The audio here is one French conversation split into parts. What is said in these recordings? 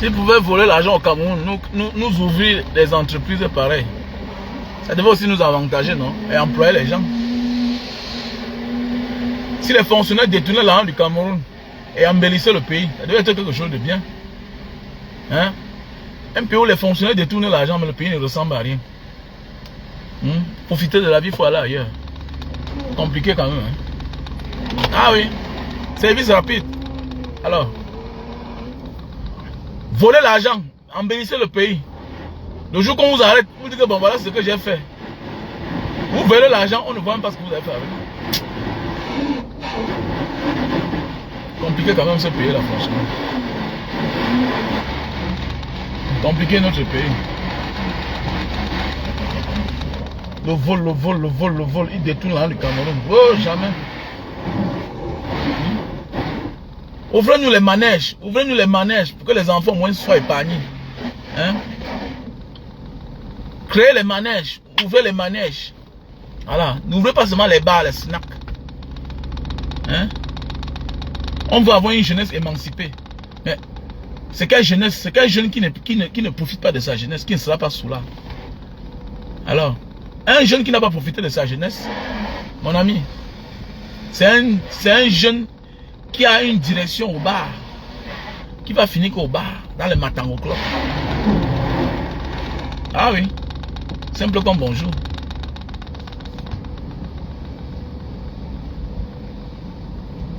S'ils pouvaient voler l'argent au Cameroun, nous ouvrir des entreprises pareilles. Ça devait aussi nous avantager, non? Et employer les gens. Si les fonctionnaires détournaient l'argent du Cameroun et embellissaient le pays, ça devait être quelque chose de bien. Hein? Un pays où les fonctionnaires détournent l'argent, mais le pays ne ressemble à rien. Profiter de la vie, il faut aller ailleurs. Compliqué quand même. Hein? Ah oui, service rapide. Alors, voler l'argent, embellisser le pays. Le jour qu'on vous arrête, vous dites que bon voilà ce que j'ai fait. Vous volez l'argent, on ne voit même pas ce que vous avez fait avec. Compliqué quand même ce pays là, franchement. Compliqué notre pays. Le vol, il détourne l'argent du Cameroun. Oh, jamais. Ouvrez-nous les manèges, pour que les enfants au moins soient épargnés. Hein? Créez les manèges, ouvrez les manèges. Voilà, n'ouvrez pas seulement les bars, les snacks. Hein? On veut avoir une jeunesse émancipée. Mais c'est quelle jeunesse, c'est quel jeune qui ne profite pas de sa jeunesse, qui ne sera pas sous là. Alors, un jeune qui n'a pas profité de sa jeunesse, mon ami, c'est un jeune qui a une direction au bar, qui va finir qu'au bar, dans le Matango Club. Ah oui, simple comme bonjour.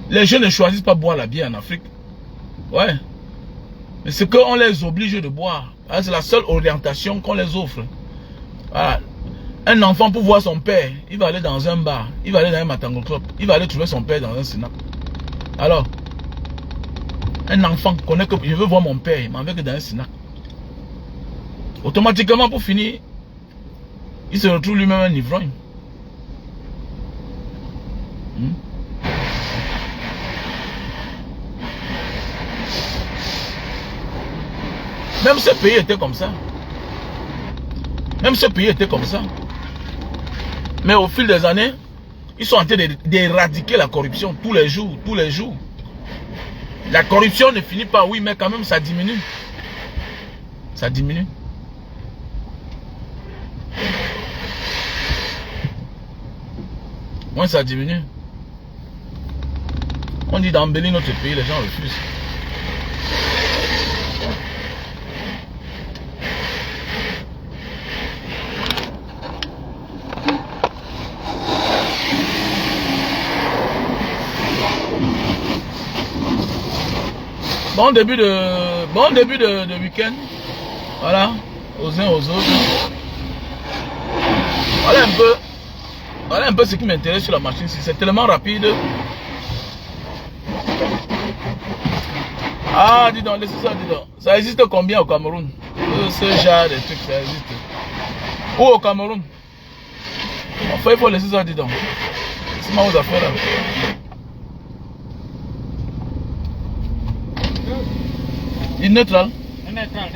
Les jeunes ne choisissent pas boire la bière en Afrique. Ouais. Mais c'est qu'on les oblige de boire. C'est la seule orientation qu'on les offre. Voilà. Un enfant pour voir son père, il va aller dans un bar, il va aller dans un Matango Club, il va aller trouver son père dans un snack. Alors, un enfant connaît que je veux voir mon père, il m'en veut que dans un snack. Automatiquement, pour finir, il se retrouve lui-même un ivrogne. Même ce pays était comme ça. Même ce pays était comme ça. Mais au fil des années, ils sont en train d'éradiquer la corruption tous les jours, tous les jours. La corruption ne finit pas, oui, mais quand même ça diminue. Ça diminue. Moi, ça diminue. On dit d'embellir notre pays, les gens refusent. Bon début de week-end. Voilà. Aux uns aux autres. Voilà un peu ce qui m'intéresse sur la machine. C'est tellement rapide. Ah, dis donc, laissez ça, dis donc. Ça existe combien au Cameroun? Ce genre de trucs, ça existe. Où au Cameroun? Enfin, il faut laisser ça, dis donc. C'est ma aux affaires là. Il est neutral. Neutral.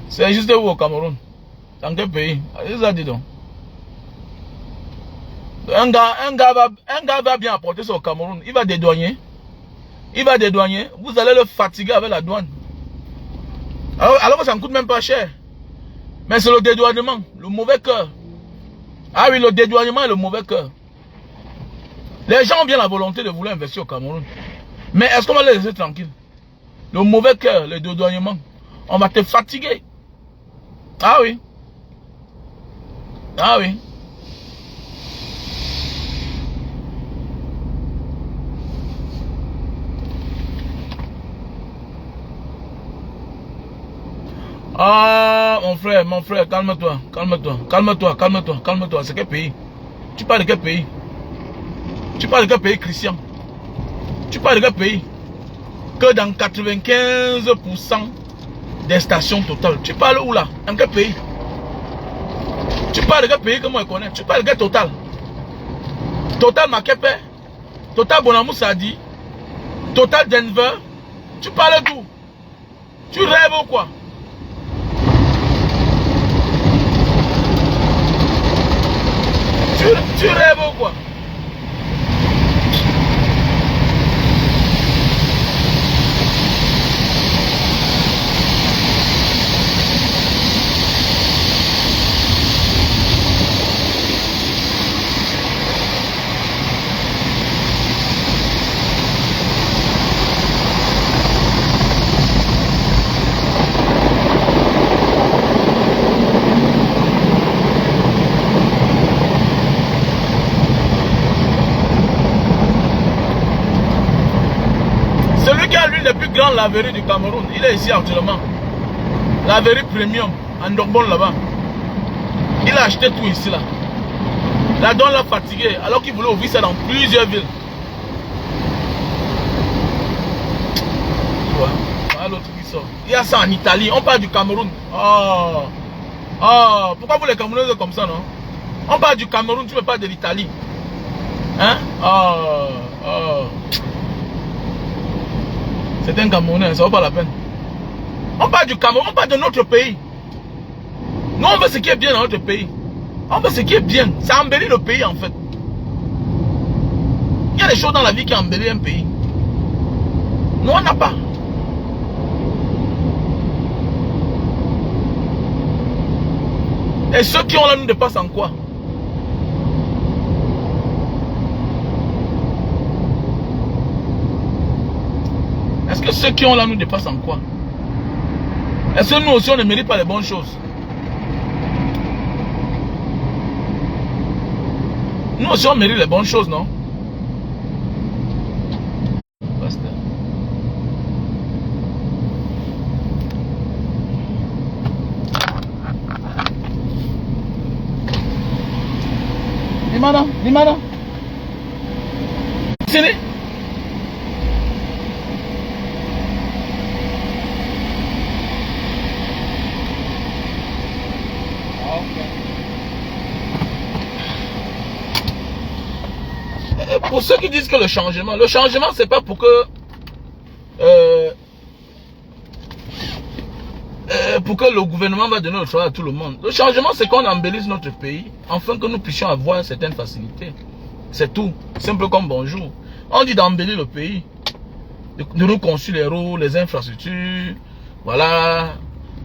C'est juste où au Cameroun? Dans quel pays? C'est ça, dis donc. Un gars va bien apporter ça au Cameroun. Il va dédouaner. Vous allez le fatiguer avec la douane. Alors que ça ne coûte même pas cher. Mais c'est le dédouanement, le mauvais cœur. Ah oui, le dédouanement et le mauvais cœur. Les gens ont bien la volonté de vouloir investir au Cameroun. Mais est-ce qu'on va les laisser tranquilles? Le mauvais cœur, le dédouanement. On va te fatiguer. Ah oui. Ah oui. Ah, mon frère, calme-toi. C'est quel pays? Tu parles de quel pays? Tu parles de quel pays, Christian? Tu parles de quel pays? Que dans 95% des stations Total. Tu parles où là? Dans quel pays? Tu parles de quel pays que moi je connais? Tu parles de quel Total? Total Makepe? Total Bonamou Sadi? Total Denver? Tu parles d'où? Tu rêves ou quoi? Tu rêves ou quoi? Celui qui a l'une des plus grandes laveries du Cameroun, il est ici actuellement. Laverie premium, en Dogbon là-bas. Il a acheté tout ici là. La donne l'a fatigué, alors qu'il voulait ouvrir ça dans plusieurs villes. Voilà l'autre qui sort. Il y a ça en Italie, on parle du Cameroun. Oh. Oh, pourquoi vous les Camerounais êtes comme ça, non? On parle du Cameroun, tu ne parles de l'Italie. Hein? Oh, oh. C'est un Camerounais, ça vaut pas la peine. On parle du Cameroun, on parle de notre pays. Nous, on veut ce qui est bien dans notre pays. On veut ce qui est bien. Ça embellit le pays, en fait. Il y a des choses dans la vie qui embellissent un pays. Nous, on n'a pas. Et ceux qui ont là nous dépassent en quoi? Est-ce que ceux qui ont là nous dépassent en quoi? Est-ce que nous aussi on ne mérite pas les bonnes choses? Nous aussi on mérite les bonnes choses, non? Basta. Dimana. Sini. Pour ceux qui disent que le changement c'est pas pour que le gouvernement va donner le travail à tout le monde. Le changement c'est qu'on embellisse notre pays afin que nous puissions avoir certaines facilités. C'est tout, simple comme bonjour. On dit d'embellir le pays, de reconstruire les routes, les infrastructures, voilà,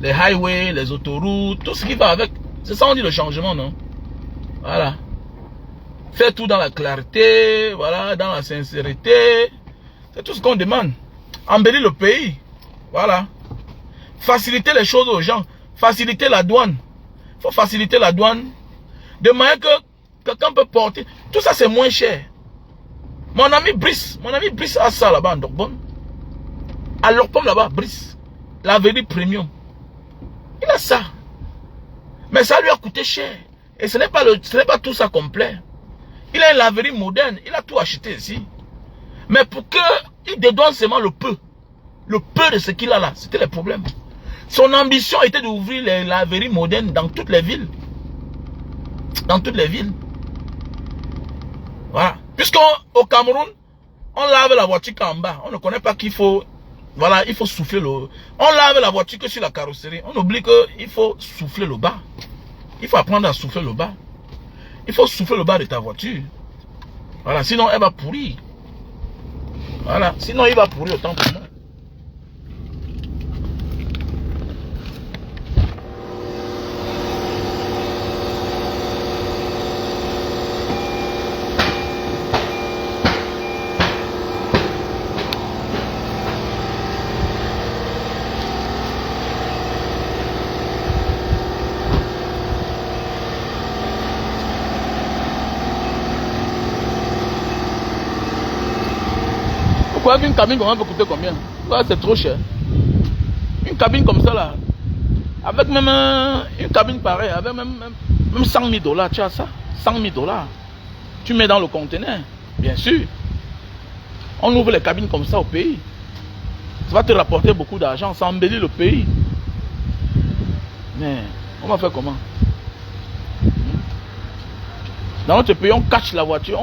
les highways, les autoroutes, tout ce qui va avec. C'est ça on dit le changement, non? Voilà. Faire tout dans la clarté, voilà, dans la sincérité. C'est tout ce qu'on demande. Embellir le pays. Voilà. Faciliter les choses aux gens. Faciliter la douane. Il faut faciliter la douane. De manière que quelqu'un peut porter. Tout ça, c'est moins cher. Mon ami Brice a ça là-bas en Dogbon. À Lopom là-bas, Brice. Laverie premium. Il a ça. Mais ça lui a coûté cher. Et ce n'est pas tout ça complet. Il a une laverie moderne, il a tout acheté ici. Mais pour qu'il dédouane seulement le peu de ce qu'il a là, c'était le problème. Son ambition était d'ouvrir les laveries modernes dans toutes les villes. Dans toutes les villes. Voilà. Puisqu'au Cameroun, on lave la voiture qu'en bas. On ne connaît pas qu'il faut... Voilà, il faut souffler le... On lave la voiture que sur la carrosserie. On oublie qu'il faut souffler le bas. Il faut apprendre à souffler le bas. Il faut souffler le bas de ta voiture. Voilà, sinon elle va pourrir. Voilà, sinon il va pourrir autant pour moi. Une cabine comme ça peut coûter combien? C'est trop cher. Une cabine comme ça là, avec même une cabine pareille, avec même 100 000 $, tu as ça? 100 000 $. Tu mets dans le conteneur, bien sûr. On ouvre les cabines comme ça au pays. Ça va te rapporter beaucoup d'argent, ça embellit le pays. Mais on va faire comment? Dans notre pays, on cache la voiture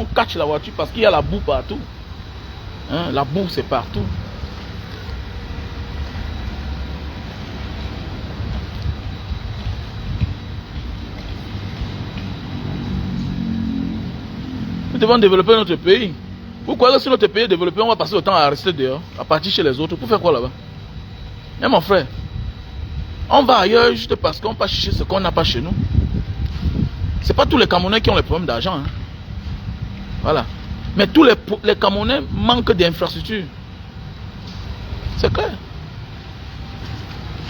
parce qu'il y a la boue partout. Hein, la boue c'est partout. Nous devons développer notre pays. Pourquoi si notre pays est développé, on va passer le temps à rester dehors, à partir chez les autres? Pour faire quoi là-bas? Eh mon frère, on va ailleurs juste parce qu'on va chercher ce qu'on n'a pas chez nous. C'est pas tous les Camerounais qui ont les problèmes d'argent. Hein. Voilà. Mais tous les Camerounais manquent d'infrastructures. C'est clair.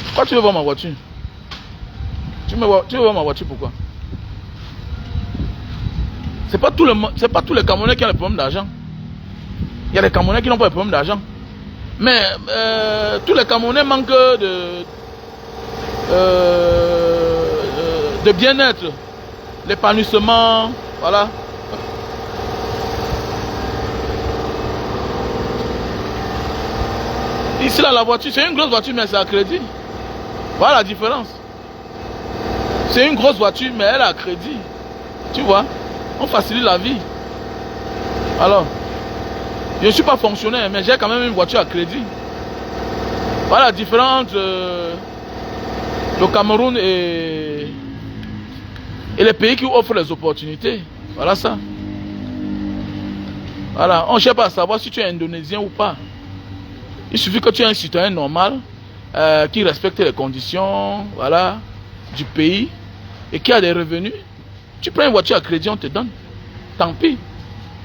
Pourquoi tu veux voir ma voiture? Tu veux voir ma voiture pourquoi? C'est pas tous les Camerounais qui ont les problèmes d'argent. Il y a des Camerounais qui n'ont pas de problème d'argent. Mais tous les Camerounais manquent de bien-être, l'épanouissement, voilà. Ici là, la voiture, c'est une grosse voiture, mais c'est à crédit. Voilà la différence. C'est une grosse voiture, mais elle est à crédit. Tu vois, on facilite la vie. Alors, je ne suis pas fonctionnaire, mais j'ai quand même une voiture à crédit. Voilà la différence entre le Cameroun et les pays qui offrent les opportunités. Voilà ça. Voilà, on ne cherche pas à savoir si tu es indonésien ou pas. Il suffit que tu aies un citoyen normal qui respecte les conditions, voilà, du pays et qui a des revenus. Tu prends une voiture à crédit, on te donne. Tant pis.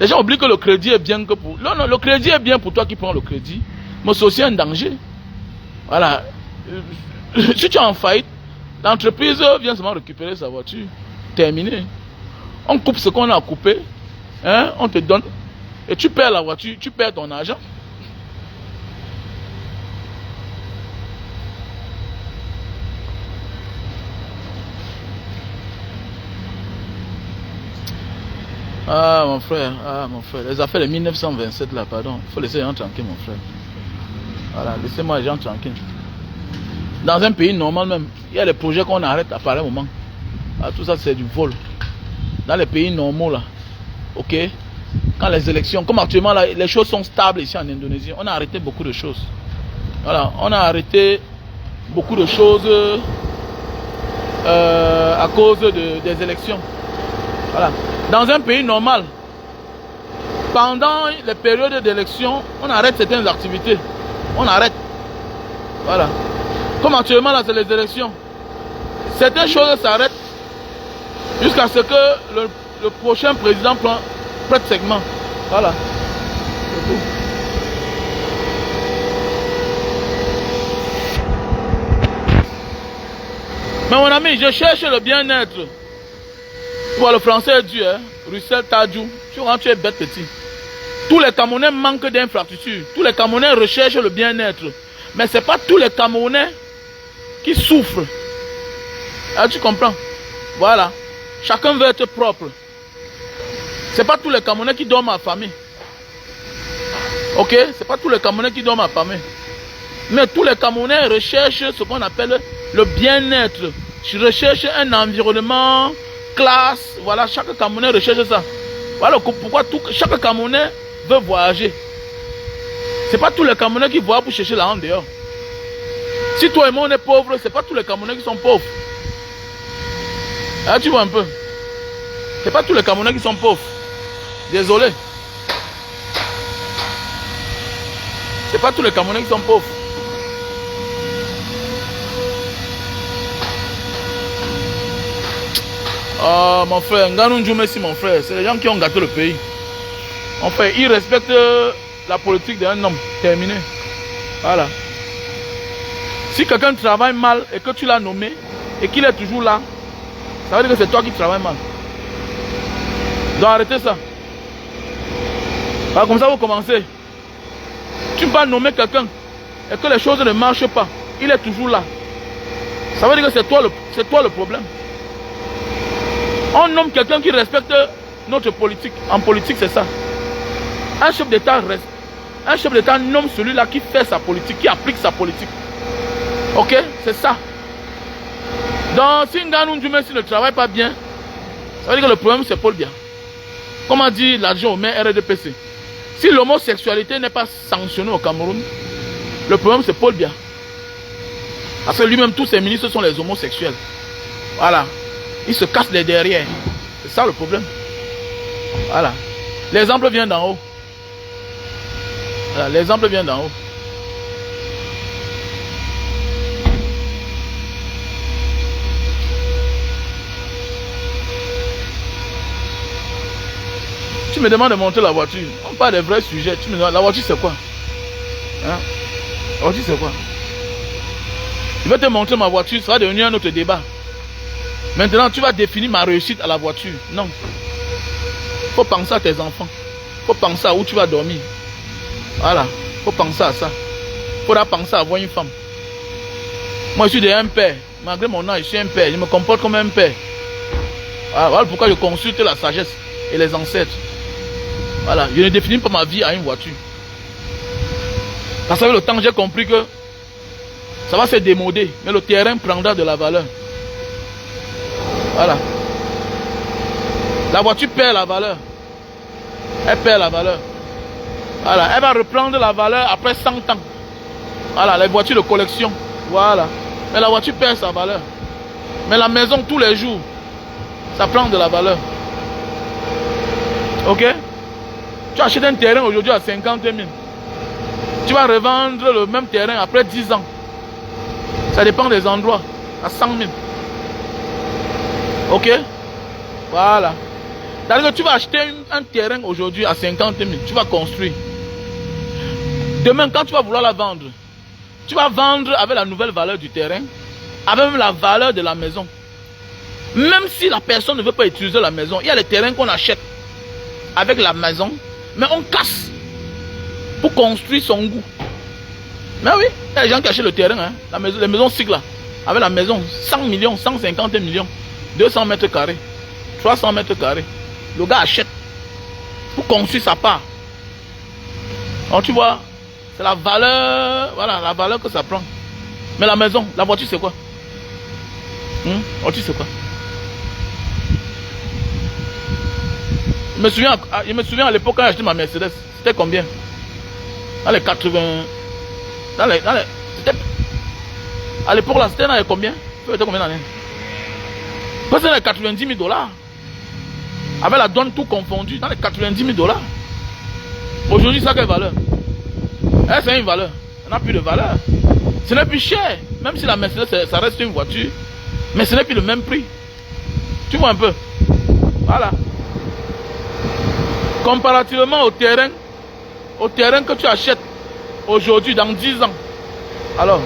Les gens oublient que le crédit est bien que pour... Non, non, le crédit est bien pour toi qui prends le crédit. Mais c'est aussi un danger. Voilà. Si tu es en faillite, l'entreprise vient seulement récupérer sa voiture. Terminé. On coupe ce qu'on a coupé. Hein, on te donne. Et tu perds la voiture, tu perds ton argent. Ah mon frère, les affaires de 1927 là, pardon, il faut laisser les gens tranquilles mon frère. Voilà, laissez-moi les gens tranquilles. Dans un pays normal même, il y a des projets qu'on arrête à pareil moment. Ah, tout ça c'est du vol. Dans les pays normaux là, ok, quand les élections, comme actuellement là, les choses sont stables ici en Indonésie, on a arrêté beaucoup de choses. Voilà, on a arrêté beaucoup de choses à cause des élections. Voilà. Dans un pays normal, pendant les périodes d'élection, on arrête certaines activités. On arrête. Voilà. Comme actuellement, là, c'est les élections. Certaines choses s'arrêtent jusqu'à ce que le prochain président prête segment. Voilà. C'est tout. Mais mon ami, je cherche le bien-être. Tu vois, le français est dur, hein? Russell Tadjou. Tu vois, tu es bête petit. Tous les Camerounais manquent d'infrastructures. Tous les Camerounais recherchent le bien-être. Mais ce n'est pas tous les Camerounais qui souffrent. Ah, tu comprends? Voilà. Chacun veut être propre. Ce n'est pas tous les Camerounais qui dorment affamés. Ok? Ce n'est pas tous les Camerounais qui dorment affamés. Mais tous les Camerounais recherchent ce qu'on appelle le bien-être. Je recherche un environnement... classe, voilà, chaque Camerounais recherche ça. Voilà pourquoi chaque Camerounais veut voyager. C'est pas tous les Camerounais qui voient pour chercher la honte dehors. Si toi et moi on est pauvres, c'est pas tous les Camerounais qui sont pauvres. Ah, tu vois un peu. C'est pas tous les Camerounais qui sont pauvres. Désolé. C'est pas tous les Camerounais qui sont pauvres. Ah, mon frère, Nganou Djoumessi, mon frère, c'est les gens qui ont gâté le pays. En fait, ils respectent la politique d'un homme. Terminé. Voilà. Si quelqu'un travaille mal et que tu l'as nommé et qu'il est toujours là, ça veut dire que c'est toi qui travailles mal. Donc arrêtez ça. Alors, comme ça, vous commencez. Tu ne peux pas nommer quelqu'un et que les choses ne marchent pas. Il est toujours là. Ça veut dire que c'est toi le problème. On nomme quelqu'un qui respecte notre politique. En politique, c'est ça. Un chef d'État nomme celui-là qui fait sa politique, qui applique sa politique. Ok? C'est ça. Donc, si Nganou Djoumessi ne travaille pas bien, ça veut dire que le problème, c'est Paul Biya. Comme a dit l'adjoint au maire RDPC. Si l'homosexualité n'est pas sanctionnée au Cameroun, le problème, c'est Paul Biya. Parce que lui-même, tous ses ministres sont les homosexuels. Voilà. Ils se cassent les derrière. C'est ça le problème. Voilà. L'exemple vient d'en haut. Voilà. L'exemple vient d'en haut. Tu me demandes de monter la voiture. On parle des vrais sujets. Tu me demandes, la voiture c'est quoi? Hein? La voiture c'est quoi? Je vais te montrer ma voiture. Ça va devenir un autre débat. Maintenant, tu vas définir ma réussite à la voiture. Non. Il faut penser à tes enfants. Il faut penser à où tu vas dormir. Voilà. Il faut penser à ça. faudra penser à avoir une femme. Moi, je suis un père. Malgré mon âge, je suis un père. Je me comporte comme un père. Voilà pourquoi je consulte la sagesse et les ancêtres. Voilà, je ne définis pas ma vie à une voiture. Parce que le temps, j'ai compris que ça va se démoder, mais le terrain prendra de la valeur. Voilà. La voiture perd la valeur. Elle perd la valeur. Voilà, elle va reprendre la valeur après 100 ans. Voilà, les voitures de collection. Voilà. Mais la voiture perd sa valeur. Mais la maison, tous les jours, ça prend de la valeur. Ok? Tu achètes un terrain aujourd'hui à 50 000. Tu vas revendre le même terrain après 10 ans. Ça dépend des endroits. À 100 000. Ok? Voilà. C'est-à-dire que tu vas acheter un terrain aujourd'hui à 50 000. Tu vas construire. Demain, quand tu vas vouloir la vendre, tu vas vendre avec la nouvelle valeur du terrain, avec même la valeur de la maison. Même si la personne ne veut pas utiliser la maison, il y a les terrains qu'on achète avec la maison, mais on casse pour construire son goût. Mais oui, il y a des gens qui achètent le terrain, hein, la maison, les maisons cycles là, avec la maison, 100 millions, 150 millions, 200 mètres carrés, 300 mètres carrés. Le gars achète pour construire sa part. Donc tu vois, c'est la valeur, voilà, la valeur que ça prend. Mais la maison, la voiture c'est quoi? La voiture c'est quoi? Je me souviens à l'époque quand j'ai acheté ma Mercedes, c'était combien? Dans les 80... à l'époque là, c'était dans les combien? C'était combien d'années? C'était dans les 90 000 $. Avec la douane tout confondu, dans les 90 000 $. Aujourd'hui, ça a quelle valeur? C'est une valeur. Ça n'a plus de valeur. Ce n'est plus cher. Même si la Mercedes, ça reste une voiture. Mais ce n'est plus le même prix. Tu vois un peu? Voilà. Comparativement au terrain que tu achètes aujourd'hui, dans 10 ans. Alors,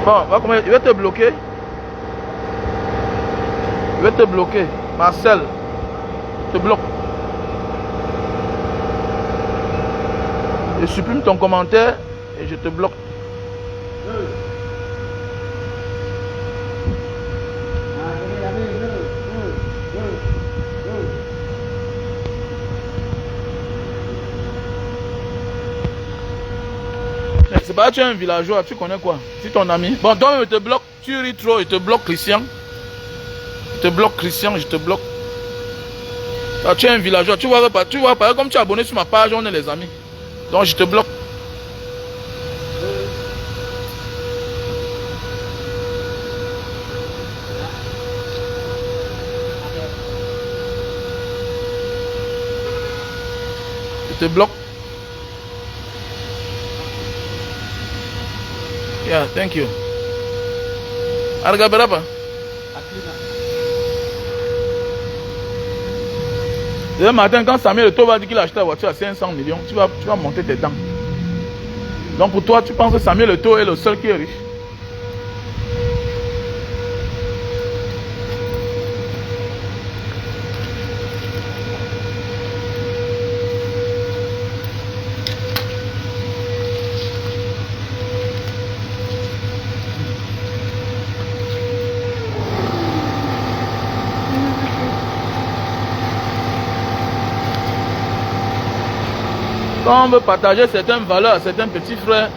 bon, je vais te bloquer. Je vais te bloquer. Marcel, je te bloque. Je supprime ton commentaire et je te bloque. C'est pas, tu es un villageois, tu connais quoi? C'est ton ami. Bon, toi-même, je te bloque. Tu ris trop, je te bloque Christian. Je te bloque Christian, je te bloque. Ah, tu es un villageois. Tu vois, par exemple, comme tu es abonné sur ma page, on est les amis. Donc, je te bloque. Je te bloque. Yeah, thank you. Arga berapa? Le matin, quand Samuel Eto'o va dire qu'il a acheté la voiture à 500 millions, tu vas monter tes dents. Donc pour toi, tu penses que Samuel Eto'o est le seul qui est riche? Quand on veut partager certaines valeurs à certains petits frères,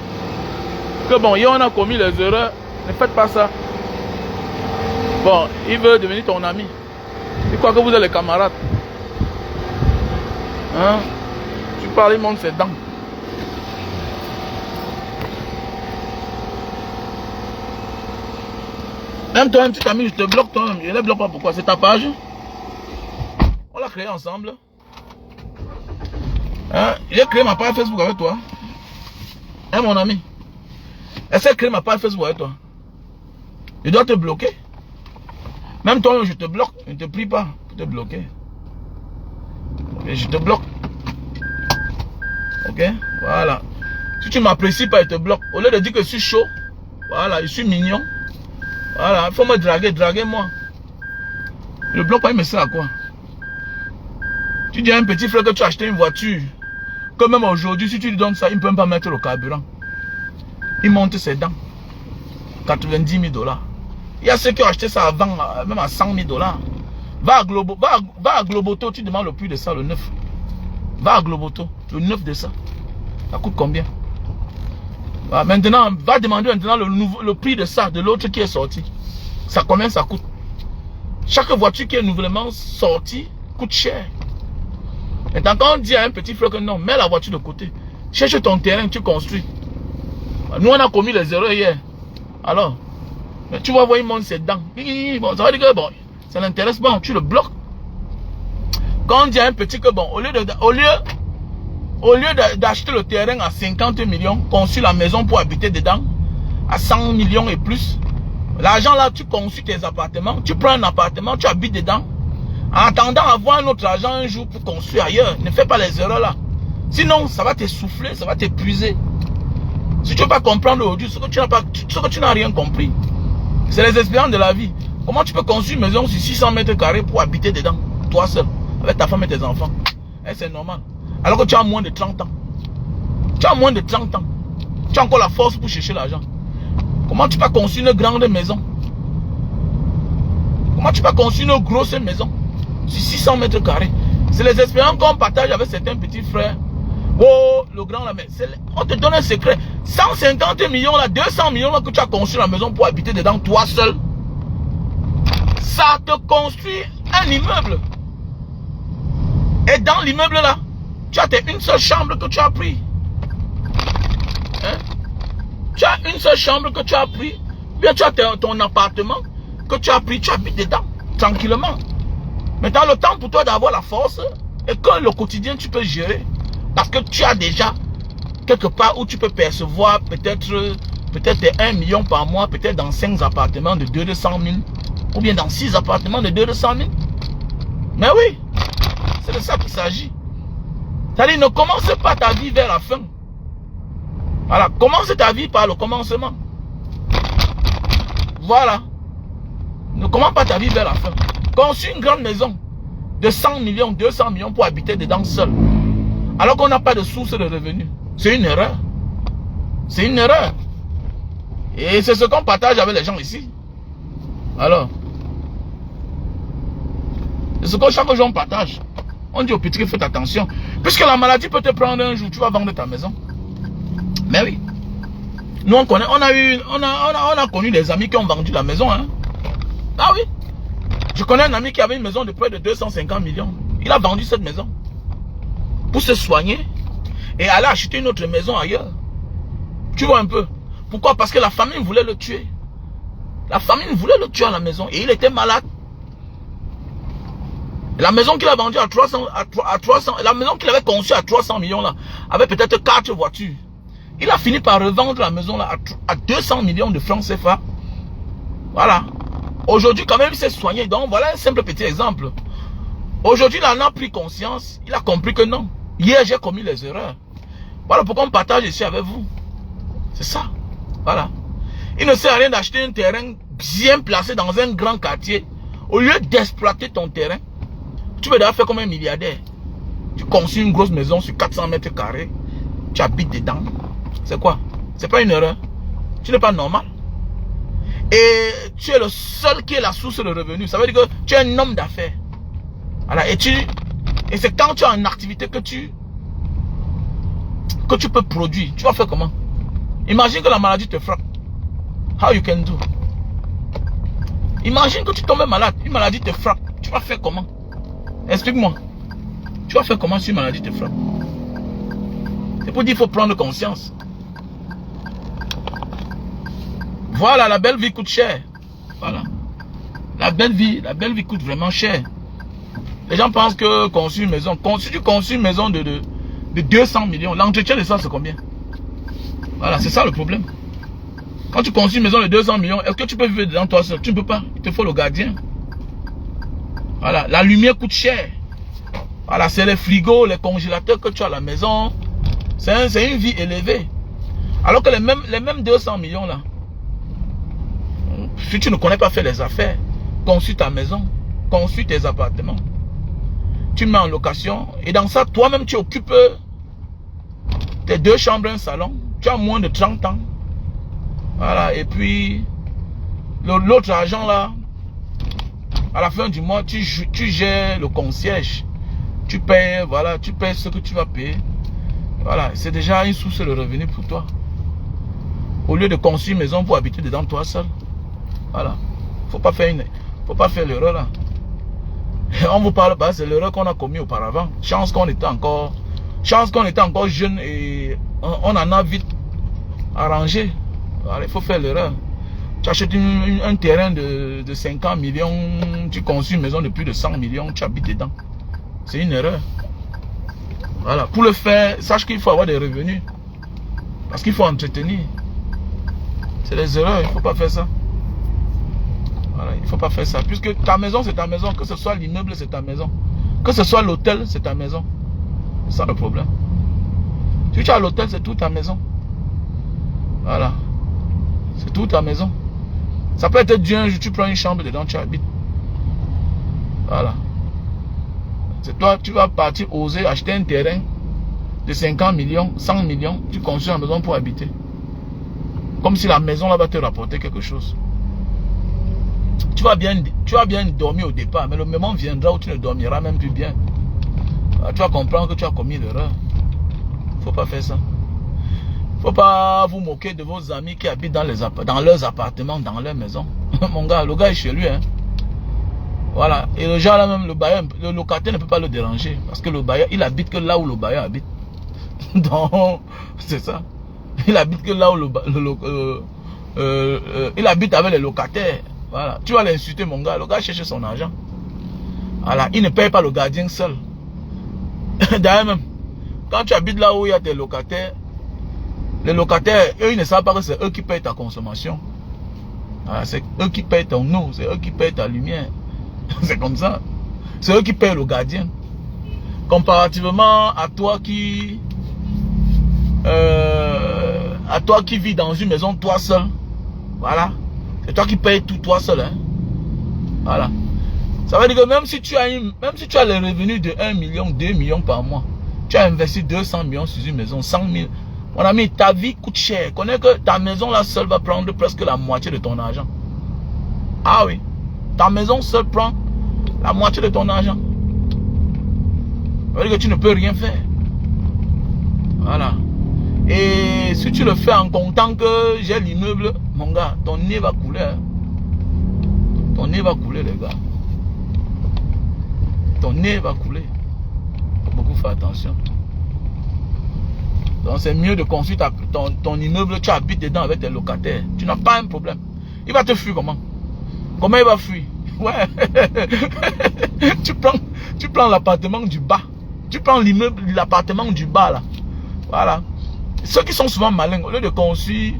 que bon, hier on a commis les erreurs, ne faites pas ça. Bon, il veut devenir ton ami. Il croit que vous êtes les camarades. Hein? Tu parles, il monte ses dents. Même toi, un petit ami, je te bloque toi-même. Je ne les bloque pas pourquoi? C'est ta page. On l'a créé ensemble. Hein? J'ai créé ma page Facebook avec toi. Hein, mon ami? Essaie de créer ma page Facebook avec toi. Je dois te bloquer. Même toi, je te bloque. Je ne te prie pas pour te bloquer. Et je te bloque. Ok? Voilà. Si tu m'apprécies pas, il te bloque. Au lieu de dire que je suis chaud, voilà, je suis mignon. Voilà, il faut me draguer, draguez-moi. Le bloc, il me sert à quoi? Tu dis à un petit frère que tu as acheté une voiture, que même aujourd'hui, si tu lui donnes ça, il ne peut même pas mettre le carburant. Il monte ses dents. 90 000 $. Il y a ceux qui ont acheté ça avant, même à 100 000 $. Va à Globoto, tu demandes le prix de ça, le neuf. Va à Globoto, le neuf de ça. Ça coûte combien? Maintenant, va demander maintenant le prix de ça, de l'autre qui est sorti. Ça combien ça coûte? Chaque voiture qui est nouvellement sortie coûte cher. Maintenant, quand on dit à un petit frère que non, mets la voiture de côté. Cherche ton terrain, tu construis. Nous, on a commis les erreurs hier. Alors, mais tu vas voir, il monte ses dents. Bon, ça veut dire que bon, ça n'intéresse pas, tu le bloques. Quand on dit à un petit que bon, au lieu d'acheter le terrain à 50 millions, construire la maison pour habiter dedans, à 100 millions et plus, l'argent là, tu construis tes appartements, tu prends un appartement, tu habites dedans, en attendant avoir un autre argent un jour pour construire ailleurs. Ne fais pas les erreurs là. Sinon, ça va t'essouffler, ça va t'épuiser. Si tu ne veux pas comprendre aujourd'hui, ce que tu n'as rien compris. C'est les expériences de la vie. Comment tu peux construire une maison sur 600 mètres carrés pour habiter dedans, toi seul, avec ta femme et tes enfants? C'est normal. Alors que tu as moins de 30 ans. Tu as moins de 30 ans. Tu as encore la force pour chercher l'argent. Comment tu peux construire une grande maison? Comment tu peux construire une grosse maison sur 600 mètres carrés? C'est les expériences qu'on partage avec certains petits frères. Oh, le grand là, mais on te donne un secret. 150 millions là, 200 millions là que tu as construit la maison pour habiter dedans, toi seul. Ça te construit un immeuble. Et dans l'immeuble là, tu as une seule chambre que tu as pris. Hein? Tu as une seule chambre que tu as pris. Bien, tu as ton appartement que tu as pris, tu habites dedans, tranquillement. Maintenant, le temps pour toi d'avoir la force et que le quotidien tu peux gérer. Parce que tu as déjà quelque part où tu peux percevoir peut-être 1 million par mois, peut-être dans 5 appartements de 200 000, ou bien dans 6 appartements de 200 000. Mais oui, c'est de ça qu'il s'agit. C'est-à-dire, ne commence pas ta vie vers la fin. Voilà, commence ta vie par le commencement. Voilà. Ne commence pas ta vie vers la fin. Construis une grande maison de 100 millions, 200 millions pour habiter dedans seul. Alors qu'on n'a pas de source de revenus. C'est une erreur. C'est une erreur. Et c'est ce qu'on partage avec les gens ici. Alors, c'est ce que chaque jour on partage. On dit au petit, faites attention. Puisque la maladie peut te prendre un jour, tu vas vendre ta maison. Mais oui. Nous on connaît, on a connu des amis qui ont vendu la maison. Hein. Ah oui. Je connais un ami qui avait une maison de près de 250 millions. Il a vendu cette maison pour se soigner et aller acheter une autre maison ailleurs. Tu vois un peu. Pourquoi? Parce que la famille voulait le tuer. La famille voulait le tuer à la maison et il était malade. La maison qu'il a vendue à 300, la maison qu'il avait conçue à 300 millions là, avait peut-être 4 voitures. Il a fini par revendre la maison là à 200 millions de francs CFA. Voilà. Aujourd'hui quand même il s'est soigné. Donc voilà un simple petit exemple. Aujourd'hui il en a pris conscience. Il a compris que non. Hier j'ai commis les erreurs. Voilà pourquoi on partage ici avec vous. C'est ça. Voilà. Il ne sert à rien d'acheter un terrain bien placé dans un grand quartier. Au lieu d'exploiter ton terrain, tu peux d'ailleurs faire comme un milliardaire. Tu construis une grosse maison sur 400 mètres carrés. Tu habites dedans. C'est quoi? C'est pas une erreur. Tu n'es pas normal. Et tu es le seul qui est la source de revenus. Ça veut dire que tu es un homme d'affaires. Voilà. Et c'est quand tu as une activité que tu peux produire. Tu vas faire comment? Imagine que la maladie te frappe. How you can do? Imagine que tu tombes malade. Une maladie te frappe. Tu vas faire comment? Explique-moi. Tu vas faire comment si une maladie te frappe? C'est pour dire qu'il faut prendre conscience. Voilà, la belle vie coûte cher. Voilà. La belle vie coûte vraiment cher. Les gens pensent que construire une maison, si tu construis une maison de 200 millions, l'entretien de ça c'est combien? Voilà, c'est ça le problème. Quand tu construis une maison de 200 millions, est-ce que tu peux vivre dedans toi seul? Tu ne peux pas. Il te faut le gardien. Voilà, la lumière coûte cher. Voilà, c'est les frigos, les congélateurs que tu as à la maison. C'est une vie élevée. Alors que les mêmes 200 millions là, si tu ne connais pas faire les affaires, construis ta maison, construis tes appartements, tu mets en location et dans ça, toi-même tu occupes tes 2 chambres, un salon, tu as moins de 30 ans. Voilà, et puis l'autre argent là, à la fin du mois, tu gères le concierge, tu payes, voilà, tu payes ce que tu vas payer. Voilà, c'est déjà une source de revenu pour toi. Au lieu de construire une maison pour habiter dedans toi seul. Voilà. Faut pas faire l'erreur là. Et on vous parle pas, c'est l'erreur qu'on a commis auparavant. Chance qu'on était encore jeune et on en a vite arrangé. Voilà, il faut faire l'erreur. Tu achètes un terrain de 50 millions, tu construis une maison de plus de 100 millions, tu habites dedans. C'est une erreur. Voilà. Pour le faire, sache qu'il faut avoir des revenus. Parce qu'il faut entretenir. C'est des erreurs, il ne faut pas faire ça. Voilà, il ne faut pas faire ça. Puisque ta maison, c'est ta maison. Que ce soit l'immeuble, c'est ta maison. Que ce soit l'hôtel, c'est ta maison. C'est ça le problème. Si tu as l'hôtel, c'est toute ta maison. Voilà. C'est toute ta maison. Ça peut être Dieu, un jour, tu prends une chambre dedans, tu habites. Voilà. C'est toi, tu vas partir oser acheter un terrain de 50 millions, 100 millions, tu construis une maison pour habiter. Comme si la maison là va te rapporter quelque chose. Tu vas bien dormir au départ, mais le moment viendra où tu ne dormiras même plus bien. Tu vas comprendre que tu as commis l'erreur. Faut pas faire ça. Faut pas vous moquer de vos amis qui habitent dans leurs appartements, dans leur maison. Mon gars, le gars est chez lui, hein. Voilà. Et le genre là même, le locataire ne peut pas le déranger. Parce que le bailleur, il habite que là où le bailleur habite. Donc, c'est ça. Il habite que là où il habite avec les locataires. Voilà. Tu vas l'insulter, mon gars. Le gars cherche son argent. Voilà. Il ne paye pas le gardien seul. D'ailleurs même, quand tu habites là où il y a des locataires, les locataires, eux, ils ne savent pas que c'est eux qui payent ta consommation. Voilà, c'est eux qui payent ton eau, c'est eux qui payent ta lumière. C'est comme ça. C'est eux qui payent le gardien. Comparativement à toi qui vis dans une maison toi seul. Voilà. C'est toi qui payes tout toi seul. Hein. Voilà. Ça veut dire que même si tu as les revenus de 1 million, 2 millions par mois, tu as investi 200 millions sur une maison, 100 000. Mon ami, ta vie coûte cher. Connais que ta maison là seule va prendre presque la moitié de ton argent. Ah oui. Ta maison seule prend la moitié de ton argent. Ça veut dire que tu ne peux rien faire. Voilà. Et si tu le fais en comptant que j'ai l'immeuble, mon gars, ton nez va couler. Hein. Ton nez va couler, les gars. Ton nez va couler. Il faut beaucoup faire attention. Donc c'est mieux de construire ton immeuble, tu habites dedans avec tes locataires. Tu n'as pas un problème. Il va te fuir comment? Comment il va fuir? Ouais. tu prends l'appartement du bas. Tu prends l'immeuble, l'appartement du bas là. Voilà. Ceux qui sont souvent malins, au lieu de construire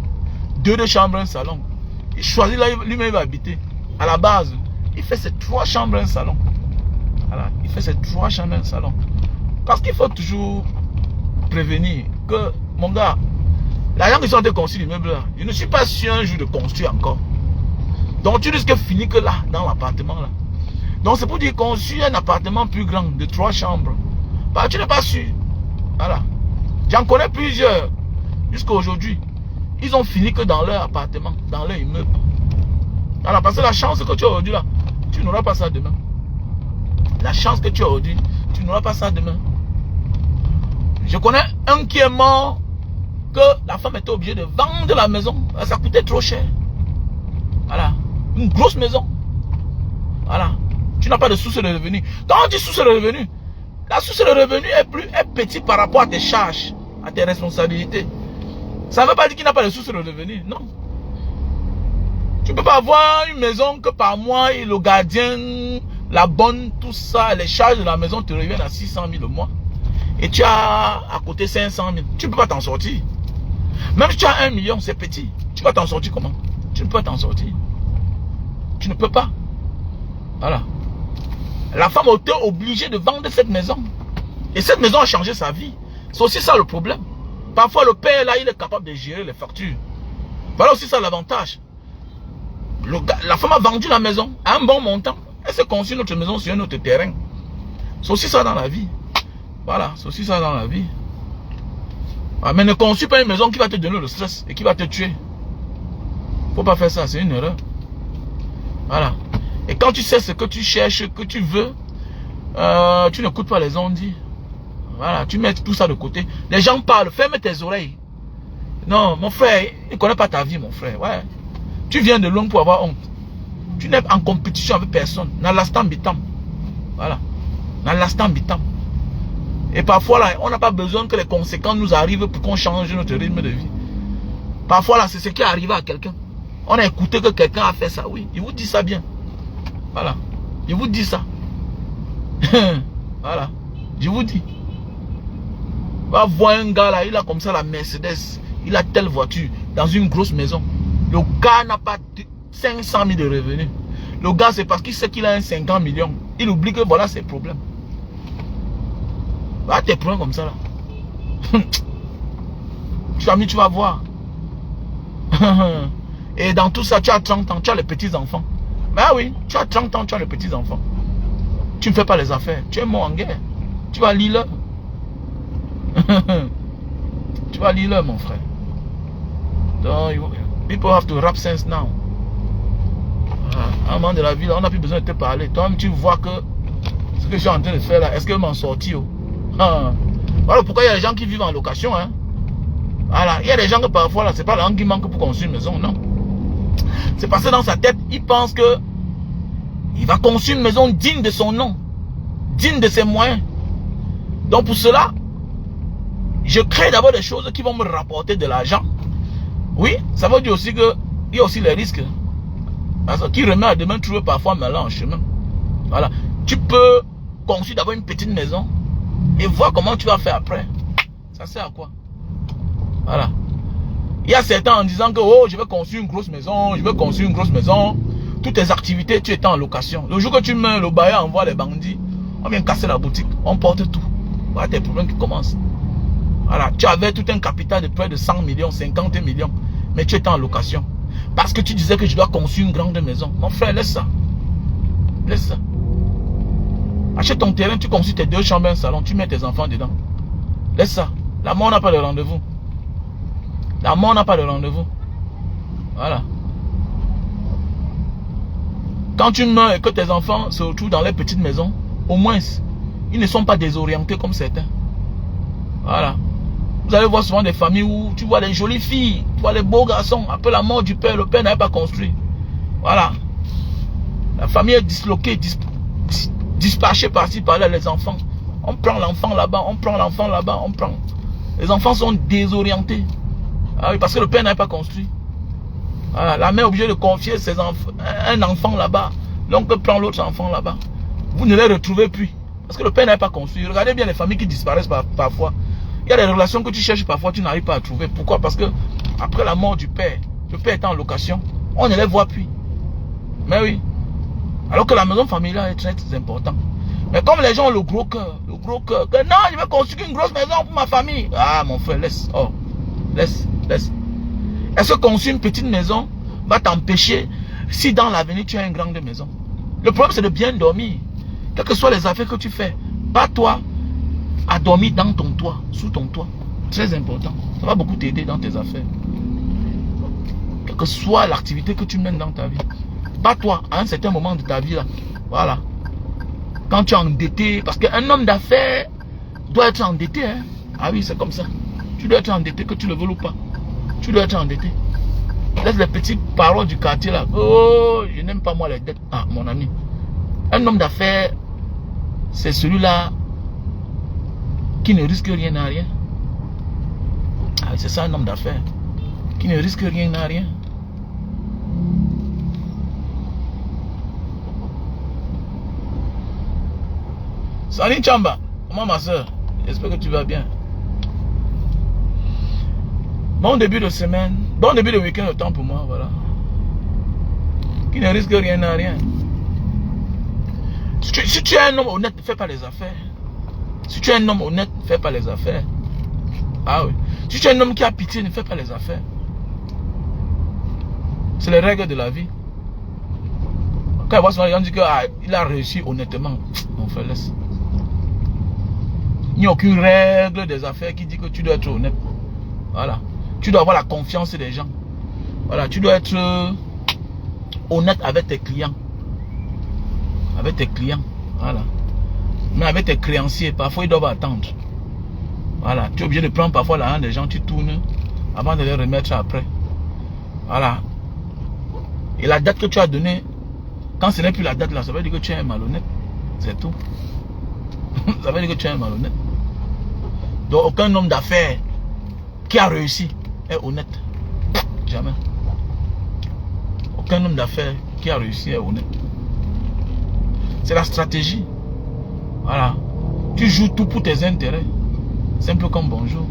2 chambres, un salon, il choisit là, lui-même il va habiter. À la base, il fait ses 3 chambres, un salon. Voilà. Il fait ses 3 chambres, un salon. Parce qu'il faut toujours prévenir que, mon gars, l'argent qui sont de construire l'immeuble là, je ne suis pas sûr un jour de construire encore. Donc tu risques de finir que là, dans l'appartement là. Donc c'est pour dire construire un appartement plus grand, de 3 chambres. Bah tu n'es pas sûr. Voilà. J'en connais plusieurs. Jusqu'à aujourd'hui. Ils ont fini que dans leur appartement, dans leur immeuble. Voilà, parce que la chance que tu as aujourd'hui là, tu n'auras pas ça demain. La chance que tu as aujourd'hui, tu n'auras pas ça demain. Je connais un qui est mort, que la femme était obligée de vendre la maison. Ça coûtait trop cher. Voilà. Une grosse maison. Voilà. Tu n'as pas de source de revenus. Quand on dit source de revenus, la source de revenus est petite par rapport à tes charges, à tes responsabilités. Ça ne veut pas dire qu'il n'a pas de source de revenus. Non. Tu ne peux pas avoir une maison que par mois, et le gardien, la bonne, tout ça, les charges de la maison te reviennent à 600 000 le mois. Et tu as à côté 500 000. Tu ne peux pas t'en sortir. Même si tu as 1 million, c'est petit. Tu vas t'en sortir comment? Tu ne peux pas t'en sortir. Tu ne peux pas. Voilà. La femme a été obligée de vendre cette maison. Et cette maison a changé sa vie. C'est aussi ça le problème. Parfois, le père, là, il est capable de gérer les factures. Voilà aussi ça l'avantage. La femme a vendu la maison à un bon montant. Elle s'est construit notre maison sur un autre terrain. C'est aussi ça dans la vie. Voilà, c'est aussi ça dans la vie. Ah, mais ne construis pas une maison qui va te donner le stress et qui va te tuer. Faut pas faire ça, c'est une erreur. Voilà. Et quand tu sais ce que tu cherches, que tu veux, tu n'écoutes pas les ondits. Voilà, tu mets tout ça de côté. Les gens parlent, ferme tes oreilles. Non, mon frère, il ne connaît pas ta vie, mon frère. Ouais. Tu viens de loin pour avoir honte. Tu n'es en compétition avec personne. Dans l'instant bitam. Voilà. Dans l'instant bitam. Et parfois, là, on n'a pas besoin que les conséquences nous arrivent pour qu'on change notre rythme de vie. Parfois, là, c'est ce qui est arrivé à quelqu'un. On a écouté que quelqu'un a fait ça, oui. Il vous dit ça bien. Voilà. Il vous dit ça. Voilà. Je vous dis. Va voir un gars là, il a comme ça la Mercedes. Il a telle voiture dans une grosse maison. Le gars n'a pas 500 000 de revenus. Le gars, c'est parce qu'il sait qu'il a un 50 millions. Il oublie que voilà ses problèmes. Va tes problèmes comme ça là. Tu vas voir. Et dans tout ça, tu as 30 ans, tu as les petits-enfants. Ben oui, tu as 30 ans, tu as les petits-enfants. Tu ne fais pas les affaires. Tu es mort en guerre. Tu vas lire là. Tu vas lire là, mon frère. Donc, people have to rap sense now. À un moment de la vie, là, on n'a plus besoin de te parler. Toi-même, tu vois que ce que je suis en train de faire là, est-ce que je m'en sortis? Voilà pourquoi il y a des gens qui vivent en location. Hein? Voilà. Il y a des gens que parfois, là, c'est pas l'argent qui manque pour construire une maison, non. C'est parce que dans sa tête, il pense que il va construire une maison digne de son nom, digne de ses moyens. Donc pour cela, je crée d'abord des choses qui vont me rapporter de l'argent. Oui, ça veut dire aussi que il y a aussi les risques. Parce que qui remet à demain trouver parfois malin en chemin. Voilà. Tu peux construire d'abord une petite maison et voir comment tu vas faire après. Ça sert à quoi? Voilà. Il y a certains en disant que oh, je vais construire une grosse maison, je vais construire une grosse maison. Toutes tes activités, tu es en location. Le jour que tu meurs, le bailleur envoie les bandits. On vient casser la boutique, on porte tout. Voilà tes problèmes qui commencent. Voilà, tu avais tout un capital de près de 100 millions, 50 millions. Mais tu étais en location. Parce que tu disais que je dois construire une grande maison. Mon frère, laisse ça. Laisse ça. Achète ton terrain, tu construis tes 2 chambres et un salon, tu mets tes enfants dedans. Laisse ça. La mort n'a pas de rendez-vous. La mort n'a pas de rendez-vous. Voilà. Quand tu meurs et que tes enfants se retrouvent dans les petites maisons, au moins, ils ne sont pas désorientés comme certains. Voilà. Vous allez voir souvent des familles où tu vois les jolies filles, tu vois les beaux garçons. Après la mort du père, le père n'avait pas construit. Voilà. La famille est disloquée, dispatchée par-ci, par-là, les enfants. On prend l'enfant là-bas, on prend l'enfant là-bas, on prend. Les enfants sont désorientés. Ah oui, parce que le père n'avait pas construit. Voilà. La mère est obligée de confier ses enfants, un enfant là-bas. L'oncle prend l'autre enfant là-bas. Vous ne les retrouvez plus. Parce que le père n'avait pas construit. Regardez bien les familles qui disparaissent parfois. Il y a des relations que tu cherches parfois, tu n'arrives pas à trouver. Pourquoi? Parce que après la mort du père, le père est en location, on ne les voit plus. Mais oui. Alors que la maison familiale est très, très importante. Mais comme les gens ont le gros cœur, que non, je vais construire une grosse maison pour ma famille. Ah mon frère, laisse. Oh, laisse. Est-ce que construire une petite maison va t'empêcher si dans l'avenir tu as une grande maison? Le problème c'est de bien dormir. Quelles que soient les affaires que tu fais, pas toi à dormir dans ton toit, sous ton toit. Très important. Ça va beaucoup t'aider dans tes affaires. Quelle que soit l'activité que tu mènes dans ta vie. Pas toi, à un certain moment de ta vie là. Voilà. Quand tu es endetté, parce qu'un homme d'affaires doit être endetté. Hein? Ah oui, c'est comme ça. Tu dois être endetté, que tu le veuilles ou pas. Tu dois être endetté. Laisse les petites paroles du quartier là. Oh, je n'aime pas moi les dettes. Ah, mon ami. Un homme d'affaires, c'est celui-là qui ne risque rien à rien. Ah, c'est ça un homme d'affaires. Qui ne risque rien à rien. Salut Chamba. Comment ma soeur? J'espère que tu vas bien. Bon début de semaine. Bon début de week-end, le temps pour moi, voilà. Qui ne risque rien à rien. Si tu es un homme honnête, ne fais pas les affaires. Si tu es un homme honnête, ne fais pas les affaires. Ah oui. Si tu es un homme qui a pitié, ne fais pas les affaires. C'est les règles de la vie. Quand on dit qu'il a réussi honnêtement, on fait laisse. Il n'y a aucune règle des affaires qui dit que tu dois être honnête. Voilà. Tu dois avoir la confiance des gens. Voilà. Tu dois être honnête avec tes clients. Avec tes clients. Voilà. Mais avec tes créanciers, parfois ils doivent attendre. Voilà. Tu es obligé de prendre parfois l'argent des gens, tu tournes avant de les remettre après. Voilà. Et la date que tu as donnée, quand ce n'est plus la date là, ça veut dire que tu es un malhonnête. C'est tout. Ça veut dire que tu es un malhonnête. Donc aucun homme d'affaires qui a réussi est honnête. Jamais. Aucun homme d'affaires qui a réussi est honnête. C'est la stratégie. Voilà. Tu joues tout pour tes intérêts. Simple comme bonjour.